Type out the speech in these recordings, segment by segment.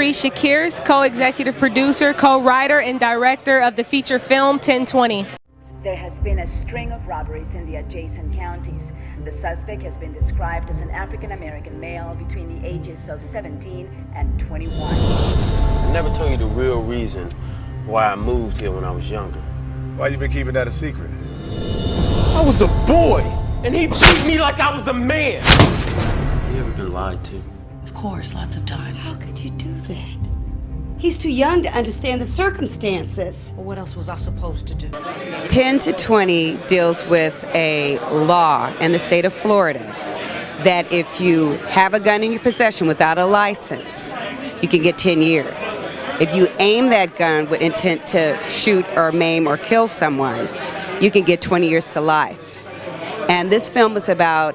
Terrisha Kearse, co-executive producer, co-writer, and director of the feature film 1020. There has been a string of robberies in the adjacent counties. The suspect has been described as an African-American male between the ages of 17 and 21. I never told you the real reason why I moved here when I was younger. Why you been keeping that a secret? I was a boy, and he treated me like I was a man. You ever been lied to? Of course, lots of times. How could you do that? He's too young to understand the circumstances. Well, what else was I supposed to do? 10 to 20 deals with a law in the state of Florida that if you have a gun in your possession without a license, you can get 10 years. If you aim that gun with intent to shoot or maim or kill someone, you can get 20 years to life. And this film is about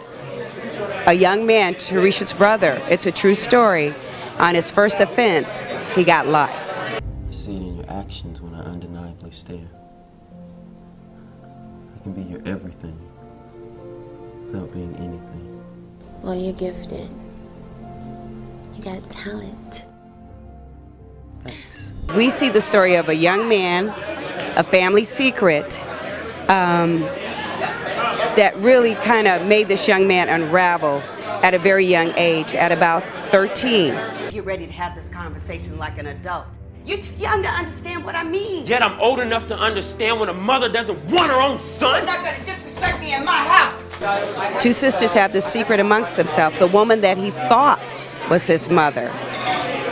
a young man, Terrisha's brother. It's a true story. On his first offense, he got life. I see it in your actions when I undeniably stare. I can be your everything without being anything. Well, you're gifted. You got talent. Thanks. We see the story of a young man, a family secret, that really kind of made this young man unravel at a very young age, at about 13. You're ready to have this conversation like an adult. You're too young to understand what I mean. Yet I'm old enough to understand when a mother doesn't want her own son. You're not gonna disrespect me in my house. Two sisters have this secret amongst themselves. The woman that he thought was his mother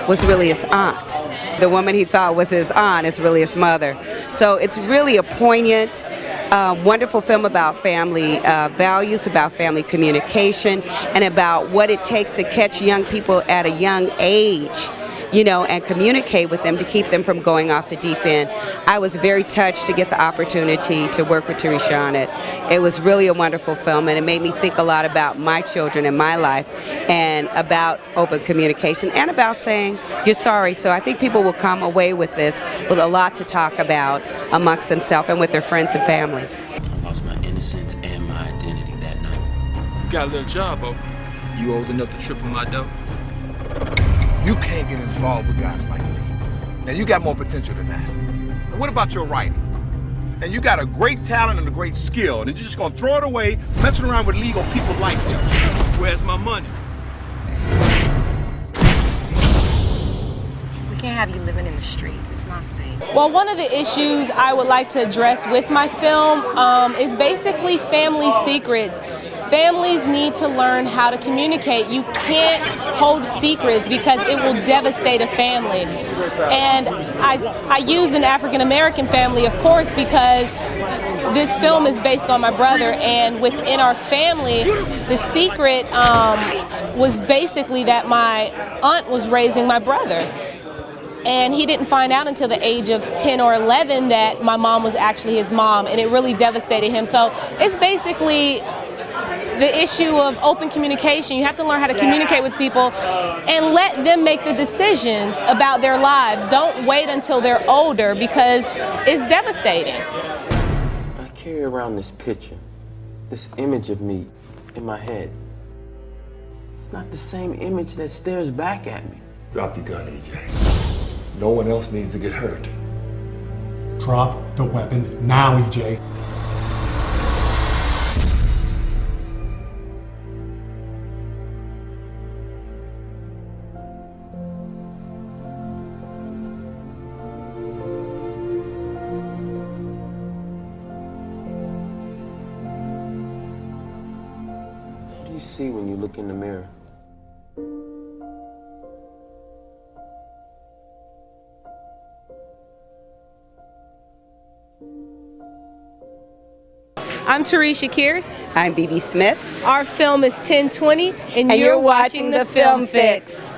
was really his aunt. The woman he thought was his aunt is really his mother. So it's really a poignant, wonderful film about family values, about family communication, and about what it takes to catch young people at a young age, you know, and communicate with them to keep them from going off the deep end. I was very touched to get the opportunity to work with Terrisha on it. It was really a wonderful film, and it made me think a lot about my children and my life, and about open communication, and about saying you're sorry. So I think people will come away with this with a lot to talk about amongst themselves and with their friends and family. I lost my innocence and my identity that night. You got a little job, Bo. You old enough to triple my dough? You can't get involved with guys like me. And you got more potential than that. And what about your writing? And you got a great talent and a great skill, and you're just gonna throw it away, messing around with legal people like him. Where's my money? We can't have you living in the streets. It's not safe. Well, one of the issues I would like to address with my film is basically family secrets. Families need to learn how to communicate. You can't hold secrets because it will devastate a family. And I used an African-American family, of course, because this film is based on my brother, and within our family, the secret was basically that my aunt was raising my brother. And he didn't find out until the age of 10 or 11 that my mom was actually his mom, and it really devastated him. So it's basically the issue of open communication. You have to learn how to communicate with people and let them make the decisions about their lives. Don't wait until they're older, because it's devastating. I carry around this picture, this image of me in my head. It's not the same image that stares back at me. Drop the gun, EJ. No one else needs to get hurt. Drop the weapon now, EJ. What do you see when you look in the mirror? I'm Terrisha Kearse. I'm BB Smith. Our film is 1020, and you're watching the Film Fix.